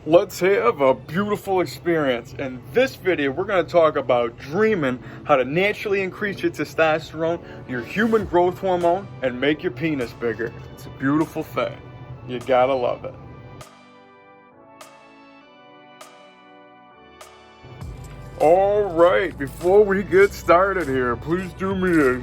let's have a beautiful experience. In this video, we're going to talk about dreaming, how to naturally increase your testosterone, your human growth hormone, and make your penis bigger. It's a beautiful thing. You gotta love it. All right, before we get started here, please do me a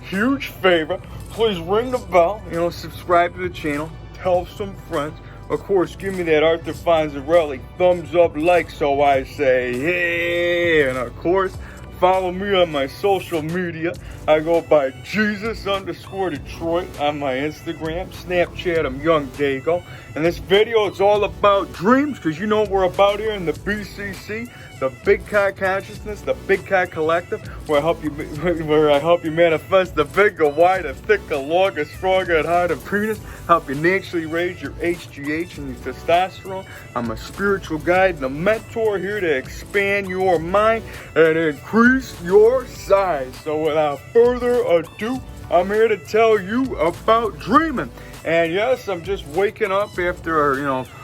huge favor. Please ring the bell, subscribe to the channel, tell some friends. Of course, give me that Arthur Fonzarelli thumbs up like, so I say, hey. And of course, follow me on my social media. I go by Jesus_Detroit on my Instagram. Snapchat, I'm YOUNGDAYGO. And this video is all about dreams, because you know what we're about here in the BCC, the Big Cock Consciousness, the Big Cock Collective, where I help you manifest the bigger, wider, thicker, longer, stronger, and harder penis, help you naturally raise your HGH and your testosterone. I'm a spiritual guide and a mentor here to expand your mind and increase your size. So without further ado, I'm here to tell you about dreaming. And yes, I'm just waking up after, I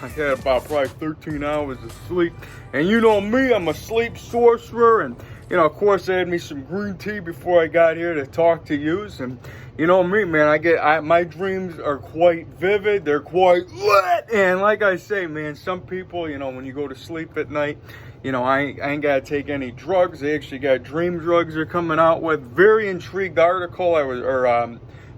had about probably 13 hours of sleep. And you know me, I'm a sleep sorcerer. And, of course, I had me some green tea before I got here to talk to yous. And, you know me, man, my dreams are quite vivid. They're quite lit. And like I say, man, some people, when you go to sleep at night, I ain't got to take any drugs. They actually got dream drugs they're coming out with. Very intrigued article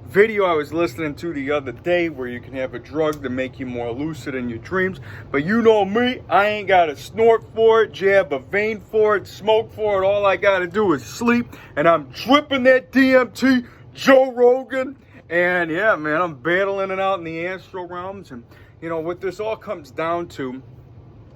video I was listening to the other day where you can have a drug to make you more lucid in your dreams. But you know me, I ain't got to snort for it, jab a vein for it, smoke for it. All I got to do is sleep, and I'm dripping that DMT, Joe Rogan. And yeah, man, I'm battling it out in the astral realms. And what this all comes down to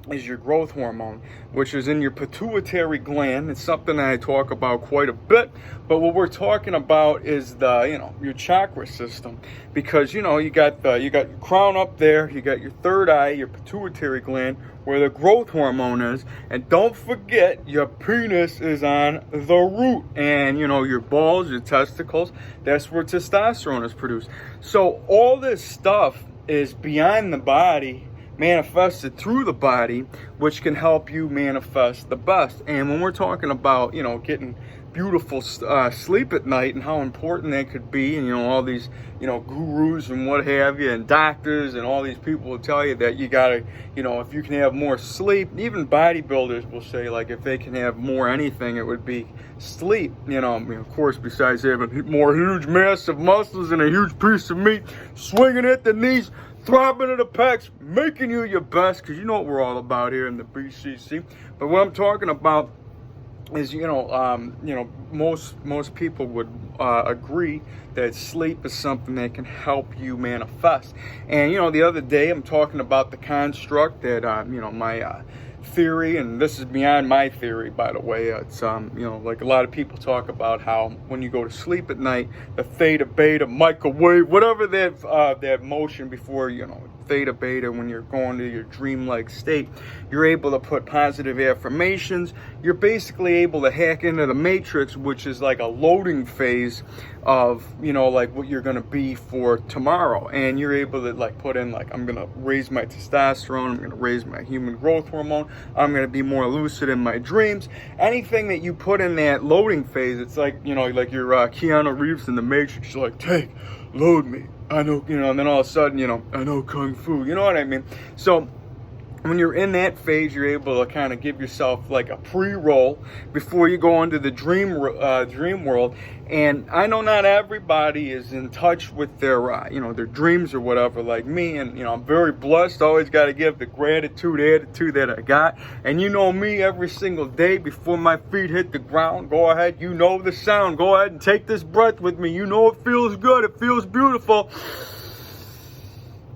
is your growth hormone, which is in your pituitary gland. It's something that I talk about quite a bit, but what we're talking about is your chakra system, because you got your crown up there, you got your third eye, your pituitary gland, where the growth hormone is, and don't forget your penis is on the root, and your balls, your testicles, that's where testosterone is produced. So all this stuff is beyond the body, manifested through the body, which can help you manifest the best. And when we're talking about getting beautiful sleep at night and how important that could be, and all these gurus and what have you, and doctors and all these people will tell you that you gotta, if you can have more sleep. Even bodybuilders will say, like, if they can have more anything, it would be sleep. Of course, besides having more huge massive muscles and a huge piece of meat swinging at the knees, throbbing at the pecs, making you your best, because you know what we're all about here in the BCC. But what I'm talking about is, most people would agree that sleep is something that can help you manifest. And, the other day I'm talking about the construct that, my theory, and this is beyond my theory, by the way. It's like a lot of people talk about how when you go to sleep at night, the theta, beta, microwave, whatever that motion before theta, beta, when you're going to your dreamlike state, you're able to put positive affirmations. You're basically able to hack into the matrix, which is like a loading phase of like what you're going to be for tomorrow. And you're able to put in I'm going to raise my testosterone, I'm going to raise my human growth hormone, I'm going to be more lucid in my dreams. Anything that you put in that loading phase, it's like like your Keanu Reeves in the Matrix. You're like, take, load me, I know, and then all of a sudden, I know Kung Fu, you know what I mean? So when you're in that phase, you're able to kind of give yourself like a pre-roll before you go into the dream world. And I know not everybody is in touch with their their dreams or whatever, like me. And I'm very blessed. Always got to give the attitude that I got. And me, every single day before my feet hit the ground, go ahead, the sound. Go ahead and take this breath with me. It feels good. It feels beautiful.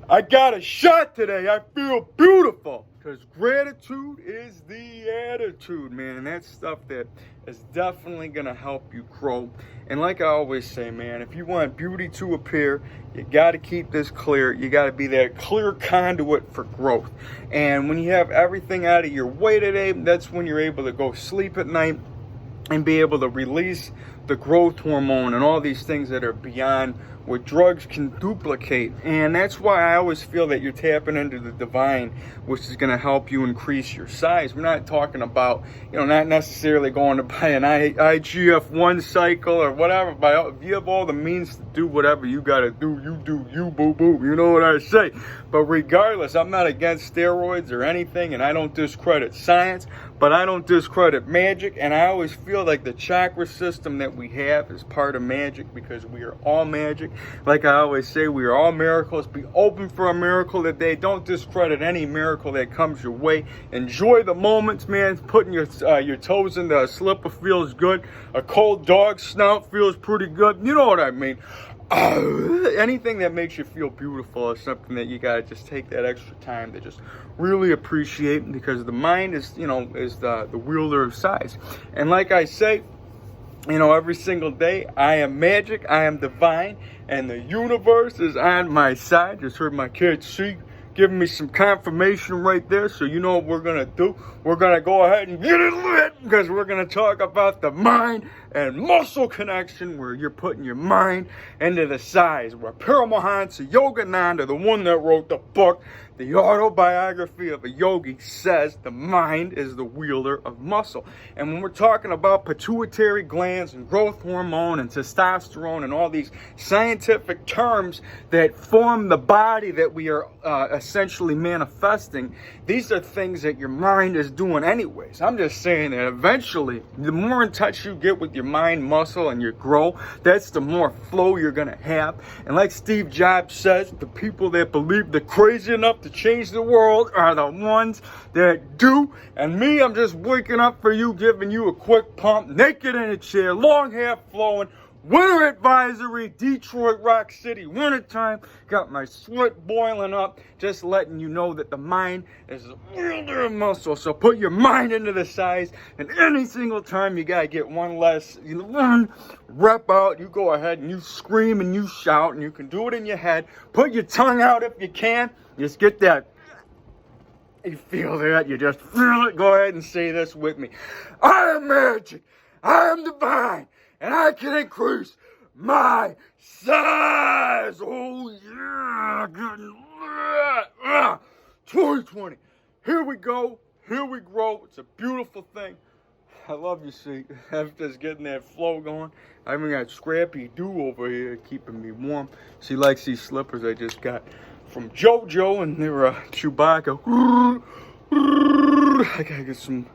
I got a shot today. I feel beautiful. Because gratitude is the attitude, man. And that's stuff that is definitely going to help you grow. And like I always say, man, if you want beauty to appear, you got to keep this clear. You got to be that clear conduit for growth. And when you have everything out of your way today, that's when you're able to go sleep at night and be able to release the growth hormone and all these things that are beyond what drugs can duplicate. And that's why I always feel that you're tapping into the divine, which is going to help you increase your size. We're not talking about, not necessarily going to buy an IGF-1 cycle or whatever. But if you have all the means to do whatever you got to do, you, boo-boo. You know what I say? But regardless, I'm not against steroids or anything, and I don't discredit science, but I don't discredit magic. And I always feel like the chakra system that we have is part of magic, because we are all magic. Like I always say, we are all miracles. Be open for a miracle today. Don't discredit any miracle that comes your way. Enjoy the moments, man. Putting your toes in the slipper feels good. A cold dog snout feels pretty good. You know what I mean? Anything that makes you feel beautiful is something that you gotta just take that extra time to just really appreciate, because the mind is, is the wielder of size. And like I say, every single day, I am magic, I am divine, and the universe is on my side. Just heard my kid see giving me some confirmation right there. So you know what we're going to do? We're going to go ahead and get it lit, because we're going to talk about the mind and muscle connection, where you're putting your mind into the size. Where Paramahansa Yogananda, the one that wrote the book, The Autobiography of a Yogi, says the mind is the wielder of muscle. And when we're talking about pituitary glands and growth hormone and testosterone and all these scientific terms that form the body that we are essentially manifesting, these are things that your mind is doing anyways. I'm just saying that eventually, the more in touch you get with your mind muscle and your grow, that's the more flow you're going to have. And like Steve Jobs says, the people that believe they're crazy enough to change the world are the ones that do. And me, I'm just waking up for you, giving you a quick pump, naked in a chair, long hair flowing, winter advisory, Detroit, Rock City, wintertime, got my sweat boiling up, just letting you know that the mind is a wielder of muscle. So put your mind into the size, and any single time you gotta get one rep out, you go ahead and you scream and you shout, and you can do it in your head. Put your tongue out if you can. Just get that. You feel that? You just feel it. Go ahead and say this with me. I am magic. I am divine. And I can increase my size. Oh, yeah. 2020. Here we go. Here we grow. It's a beautiful thing. I love you, see. I'm just getting that flow going. I even got Scrappy Doo over here keeping me warm. She likes these slippers I just got from JoJo, and they were Chewbacca. I gotta get some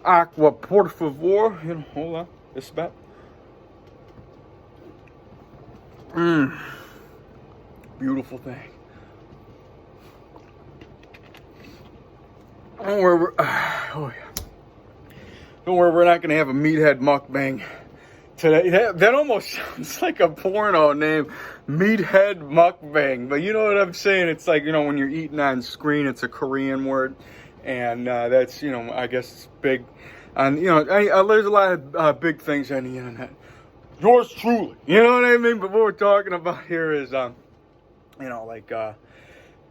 Aqua por favor. Hold on. This back. Beautiful thing. Don't worry, we're not gonna have a meathead mukbang today. That almost sounds like a porno name, meathead mukbang. But you know what I'm saying? It's like, when you're eating on screen, it's a Korean word, and that's, I guess it's big. And there's a lot of big things on the internet. Yours truly, you know what I mean? But what we're talking about here is,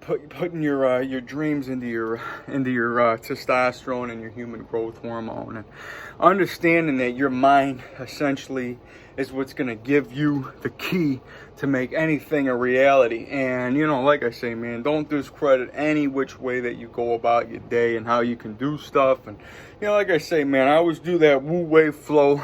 putting your dreams into your testosterone and your human growth hormone, and understanding that your mind essentially is what's going to give you the key to make anything a reality. And like I say, man, don't discredit any which way that you go about your day and how you can do stuff. And like I say, man, I always do that Wu Wei flow,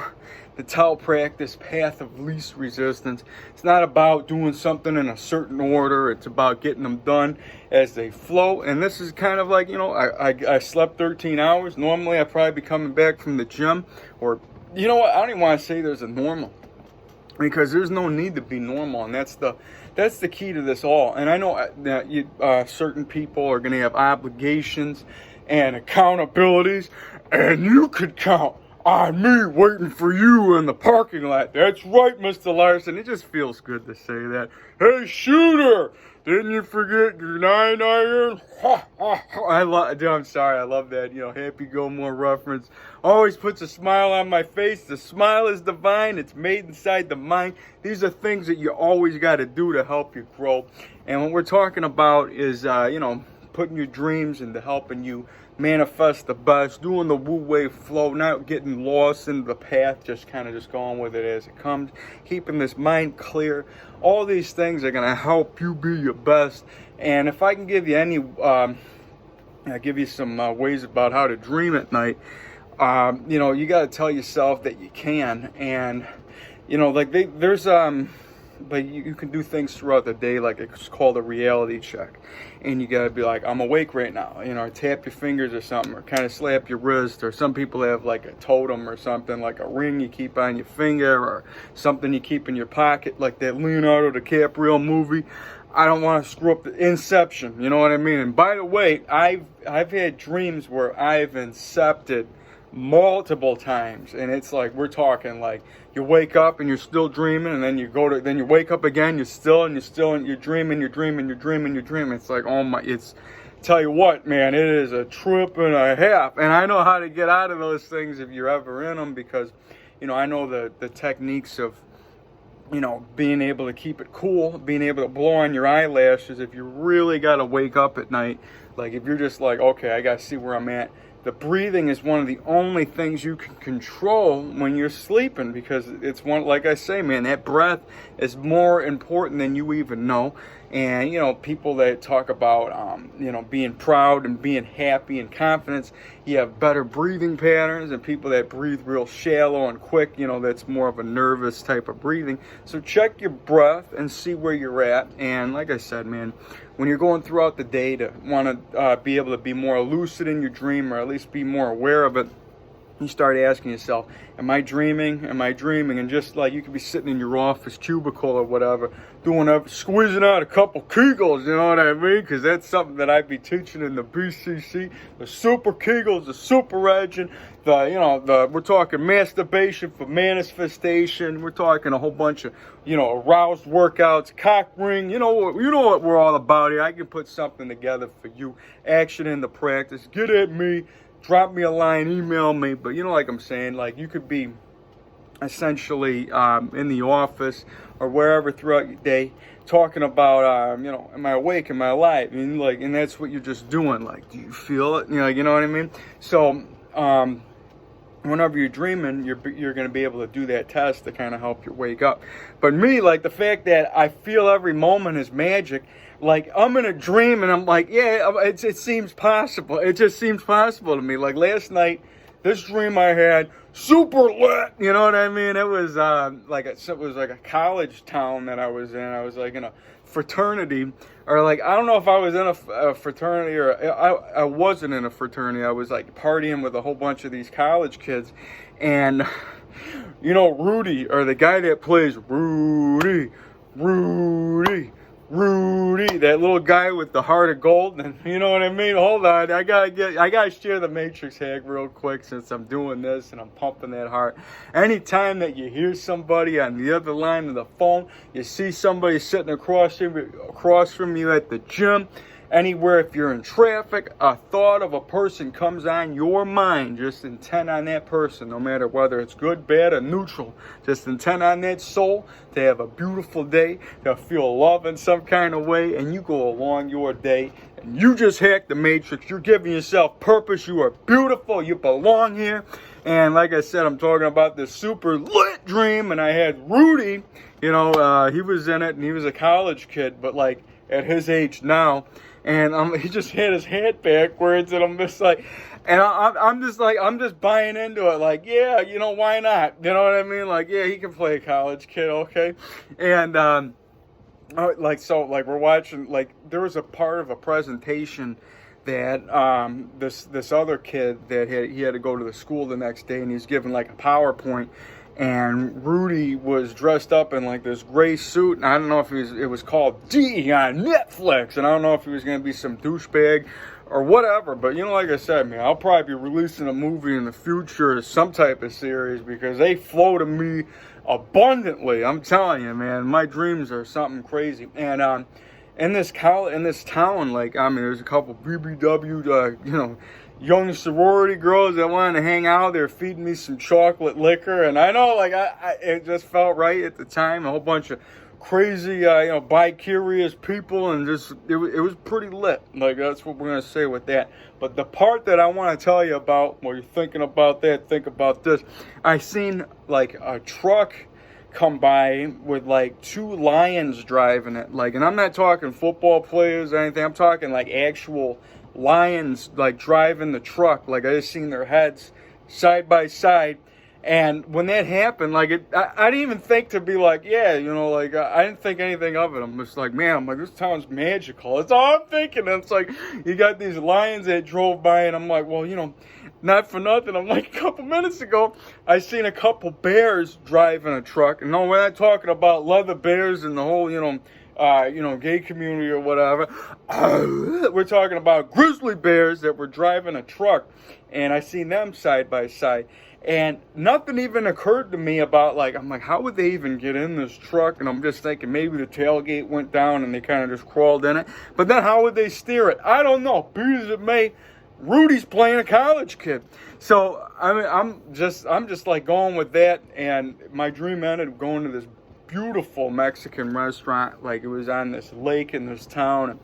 the Tao practice, path of least resistance. It's not about doing something in a certain order. It's about getting them done as they flow. And this is kind of like, I slept 13 hours. Normally, I'd probably be coming back from the gym. Or, I don't even want to say there's a normal, because there's no need to be normal. And that's the key to this all. And I know that certain people are going to have obligations and accountabilities, and you could count on me waiting for you in the parking lot. That's right, Mr. Larson. It just feels good to say that. Hey, shooter, didn't you forget your 9 iron? I'm sorry, I love that, Happy Gilmore reference. Always puts a smile on my face. The smile is divine. It's made inside the mind. These are things that you always got to do to help you grow. And what we're talking about is, putting your dreams into helping you manifest the best, doing the wu-wei flow, not getting lost in the path, just kind of just going with it as it comes, keeping this mind clear. All these things are going to help you be your best. And if I can give you any, I'll give you some ways about how to dream at night. You know, you got to tell yourself that you can. And, you know, like but you can do things throughout the day, like it's called a reality check. And you gotta be like, I'm awake right now, you know, or tap your fingers or something, or kind of slap your wrist, or some people have like a totem or something, like a ring you keep on your finger, or something you keep in your pocket, like that Leonardo DiCaprio movie. I don't want to screw up the Inception, you know what I mean? And by the way, I've had dreams where I've incepted multiple times, and it's like, we're talking like, you wake up and you're still dreaming, and then then you wake up again, you're dreaming. It's like, oh my, tell you what, man, it is a trip and a half. And I know how to get out of those things if you're ever in them, because, you know, I know the techniques of, you know, being able to keep it cool, being able to blow on your eyelashes if you really got to wake up at night. Like, if you're just like, okay, I got to see where I'm at. The breathing is one of the only things you can control when you're sleeping, because it's one, like I say, man, that breath is more important than you even know. And, you know, people that talk about, you know, being proud and being happy and confidence, you have better breathing patterns, and people that breathe real shallow and quick, you know, that's more of a nervous type of breathing. So check your breath and see where you're at. And like I said, man, when you're going throughout the day to want to be able to be more lucid in your dream, or at least be more aware of it, you start asking yourself, am I dreaming? Am I dreaming? And just like, you could be sitting in your office cubicle or whatever, squeezing out a couple Kegels, you know what I mean? Because that's something that I'd be teaching in the BCC, the super Kegels, the super engine, we're talking masturbation for manifestation. We're talking a whole bunch of, you know, aroused workouts, cock ring, you know what we're all about here. I can put something together for you. Action in the practice. Get at me. Drop me a line, email me. But, you know, like I'm saying, like, you could be essentially in the office or wherever throughout your day talking about, you know, am I awake? Am I alive? And, like, and that's what you're just doing. Like, do you feel it? You know what I mean? So, whenever you're dreaming, you're going to be able to do that test to kind of help you wake up. But me, like, the fact that I feel every moment is magic, like, I'm in a dream and I'm like, yeah, it seems possible. It just seems possible to me. Like, last night, this dream I had, super lit, you know what I mean? It was like a college town that I was in. I was like in a fraternity, or like, I don't know if I was in a fraternity, or I wasn't in a fraternity. I was like partying with a whole bunch of these college kids. And, you know, Rudy, or the guy that plays Rudy, that little guy with the heart of gold, and you know what I mean? Hold on, I gotta share the Matrix hack real quick, since I'm doing this and I'm pumping that heart. Anytime that you hear somebody on the other line of the phone, you see somebody sitting across from you at the gym, anywhere, if you're in traffic, a thought of a person comes on your mind, just intent on that person, no matter whether it's good, bad, or neutral. Just intent on that soul to have a beautiful day, to feel love in some kind of way, and you go along your day, and you just hack the Matrix. You're giving yourself purpose. You are beautiful. You belong here. And like I said, I'm talking about this super lit dream, and I had Rudy, you know, he was in it, and he was a college kid, but like at his age now. And he just had his head backwards, and I'm just like, and I'm just buying into it. Like, yeah, you know, why not? You know what I mean? Like, yeah, he can play a college kid, okay? And we're watching. Like, there was a part of a presentation that this other kid that he had to go to the school the next day, and he's given like a PowerPoint. And Rudy was dressed up in like this gray suit, and I don't know if it was called D on Netflix, and I don't know if he was going to be some douchebag or whatever. But, you know, like I said, man, I'll probably be releasing a movie in the future, some type of series, because they flow to me abundantly. I'm telling you, man, my dreams are something crazy. And in this town, like, I mean, there's a couple BBW, you know, young sorority girls that wanted to hang out. They're feeding me some chocolate liquor, and I know, like, it just felt right at the time. A whole bunch of crazy, bi-curious people, and just it was pretty lit. Like, that's what we're gonna say with that. But the part that I want to tell you about, while you're thinking about that, think about this. I seen like a truck come by with like 2 lions driving it, like, and I'm not talking football players or anything. I'm talking like actual lions, like, driving the truck. Like, I just seen their heads side by side. And when that happened, like, I didn't even think to be like, yeah, like, I didn't think anything of it. I'm just like, man, I'm like, this town's magical. That's all I'm thinking. And it's like, you got these lions that drove by, and I'm like, well, not for nothing. I'm like, a couple minutes ago, I seen a couple bears driving a truck. And no, we're not talking about leather bears and the whole, gay community or whatever. We're talking about grizzly bears that were driving a truck, and I seen them side by side. And nothing even occurred to me about, like, I'm like, how would they even get in this truck? And I'm just thinking maybe the tailgate went down and they kind of just crawled in it. But then how would they steer it? I don't know. Be as it may, Rudy's playing a college kid. So, I mean, I'm just like going with that. And my dream ended up going to this beautiful Mexican restaurant. Like, it was on this lake in this town, and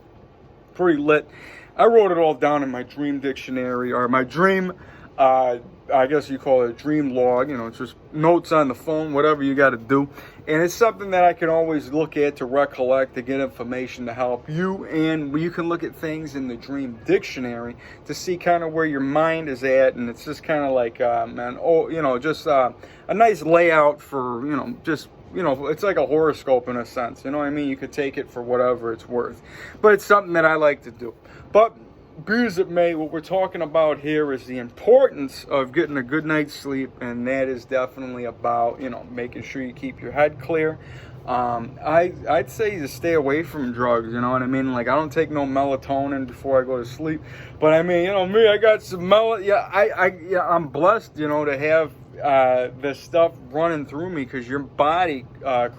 pretty lit. I wrote it all down in my dream dictionary, or my dream, I guess you call it a dream log. It's just notes on the phone, whatever you got to do. And it's something that I can always look at to recollect, to get information to help you. And you can look at things in the dream dictionary to see kind of where your mind is at. And it's just kind of like, just a nice layout for, it's like a horoscope in a sense. You know what I mean? You could take it for whatever it's worth. But it's something that I like to do. But be as it may, what we're talking about here is the importance of getting a good night's sleep, and that is definitely about, making sure you keep your head clear. I'd say to stay away from drugs, you know what I mean? Like, I don't take no melatonin before I go to sleep, but I mean, me, I got some I'm blessed, to have this stuff running through me, because your body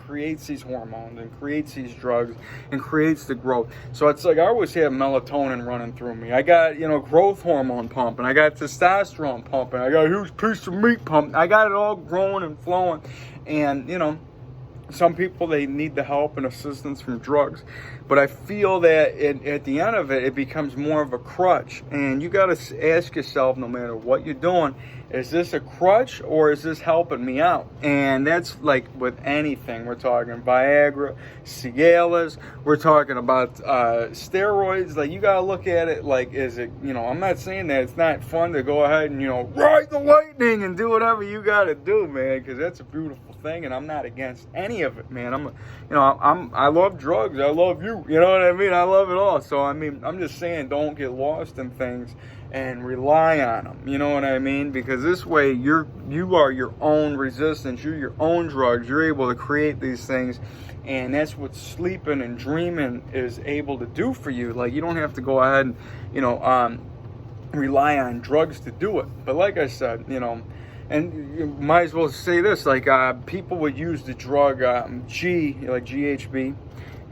creates these hormones and creates these drugs and creates the growth. So it's like I always have melatonin running through me. I got growth hormone pumping. I got testosterone pumping. I got a huge piece of meat pumping. I got it all growing and flowing. And some people, they need the help and assistance from drugs. But I feel that at the end of it, it becomes more of a crutch. And you got to ask yourself, no matter what you're doing, is this a crutch or is this helping me out? And that's like with anything. We're talking Viagra, Cialis. We're talking about steroids. Like, you got to look at it like, is it, I'm not saying that it's not fun to go ahead and, ride the lightning and do whatever you got to do, man, because that's a beautiful thing. And I'm not against any of it, man. I love drugs. I love you. You know what I mean? I love it all. So, I mean, I'm just saying, don't get lost in things and rely on them. You know what I mean? Because this way, you are your own resistance. You're your own drugs. You're able to create these things. And that's what sleeping and dreaming is able to do for you. Like, you don't have to go ahead and, rely on drugs to do it. But like I said, and you might as well say this, like, people would use the drug GHB,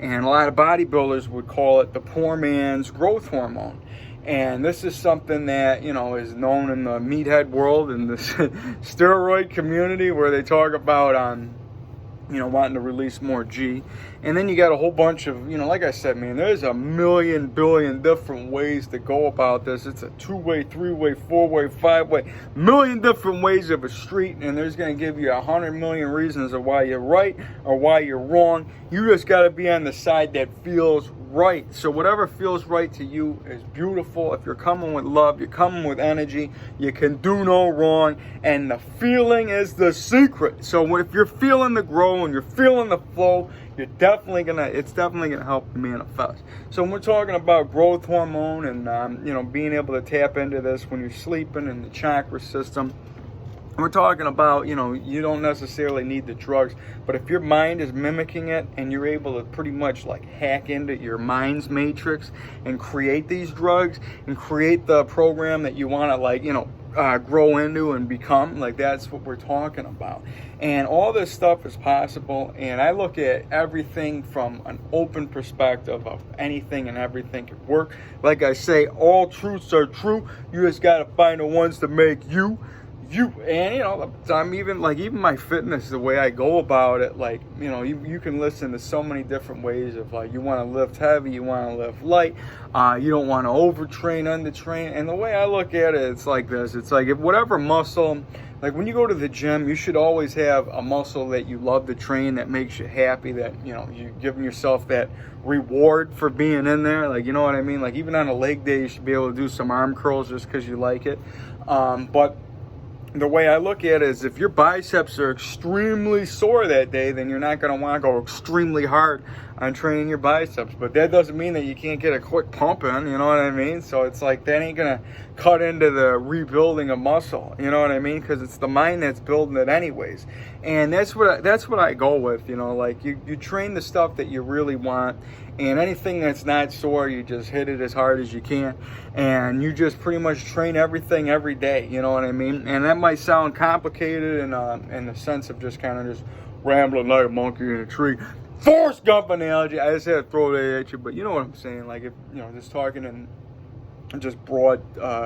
and a lot of bodybuilders would call it the poor man's growth hormone. And this is something that, is known in the meathead world and the steroid community, where they talk about, wanting to release more G. And then you got a whole bunch of, like I said, man, there's a million billion different ways to go about this. It's a 2-way, 3-way, 4-way, 5-way, million different ways of a street. And there's going to give you 100 million reasons of why you're right or why you're wrong. You just got to be on the side that feels right. So whatever feels right to you is beautiful. If you're coming with love, you're coming with energy, you can do no wrong. And the feeling is the secret. So if you're feeling the grow and you're feeling the flow, it's definitely gonna help manifest. So when we're talking about growth hormone and being able to tap into this when you're sleeping in the chakra system, we're talking about, you don't necessarily need the drugs, but if your mind is mimicking it and you're able to pretty much like hack into your mind's matrix and create these drugs and create the program that you want to grow into and become, like, that's what we're talking about. And all this stuff is possible, and I look at everything from an open perspective of anything and everything can work. Like I say, all truths are true. You just got to find the ones that make you and you know, I'm even my fitness, the way I go about it, like, you know, you can listen to so many different ways of, like, you want to lift heavy, you want to lift light, you don't want to overtrain, undertrain. And the way I look at it, it's like this. It's like, if whatever muscle, like when you go to the gym, you should always have a muscle that you love to train, that makes you happy, that, you know, you're giving yourself that reward for being in there. Like, you know what I mean? Like, even on a leg day, you should be able to do some arm curls just because you like it. But the way I look at it is, if your biceps are extremely sore that day, then you're not going to want to go extremely hard on training your biceps. But that doesn't mean that you can't get a quick pump in, you know what I mean? So it's like, that ain't going to cut into the rebuilding of muscle, you know what I mean? Because it's the mind that's building it anyways. And that's what I go with, you know, like, you train the stuff that you really want, and anything that's not sore, you just hit it as hard as you can, and you just pretty much train everything every day, you know what I mean? And that might sound complicated in the sense of just kind of just rambling like a monkey in a tree. Forrest Gump analogy. I just had to throw that at you, but you know what I'm saying. like, if, you know, just talking in just broad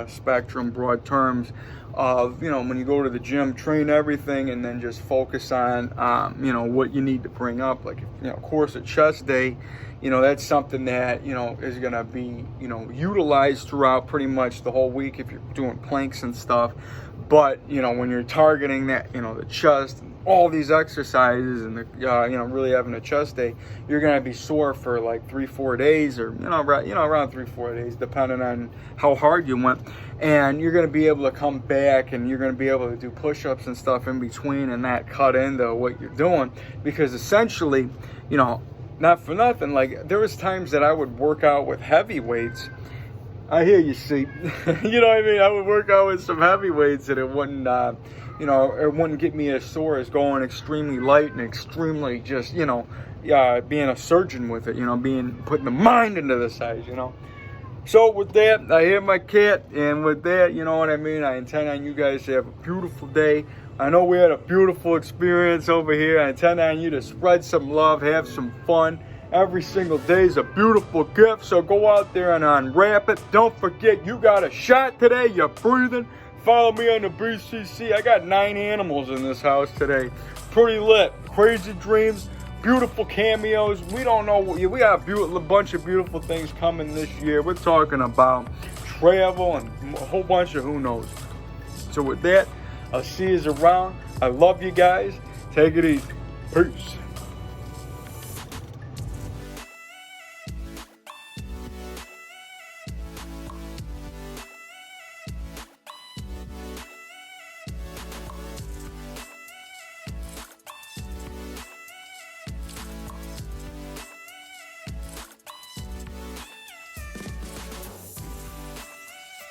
spectrum, broad terms of, you know, when you go to the gym, train everything, and then just focus on, you know, what you need to bring up. Like, you know, of course, a chest day, you know, that's something that, you know, is going to be, you know, utilized throughout pretty much the whole week if you're doing planks and stuff. But, you know, when you're targeting that, you know, the chest, and all these exercises, and the, you know, really having a chest day, you're going to be sore for like 3-4 days, or, around 3-4 days, depending on how hard you went. And you're going to be able to come back, and you're going to be able to do push-ups and stuff in between, and not cut into what you're doing. Because essentially, you know, not for nothing, like, there was times that I would work out with heavy weights. I hear you, see. You know what I mean? I would work out with some heavy weights, and it wouldn't, you know, it wouldn't get me as sore as going extremely light and extremely just, you know, being a surgeon with it, you know, putting the mind into the size, you know. So with that, I hear my cat, and with that, you know what I mean, I intend on you guys to have a beautiful day. I know we had a beautiful experience over here. I intend on you to spread some love, have some fun. Every single day is a beautiful gift, so go out there and unwrap it. Don't forget, you got a shot today. You're breathing. Follow me on the BCC. I got 9 animals in this house today. Pretty lit. Crazy dreams. Beautiful cameos. We don't know. We got a bunch of beautiful things coming this year. We're talking about travel and a whole bunch of who knows. So with that, I'll see you around. I love you guys. Take it easy. Peace.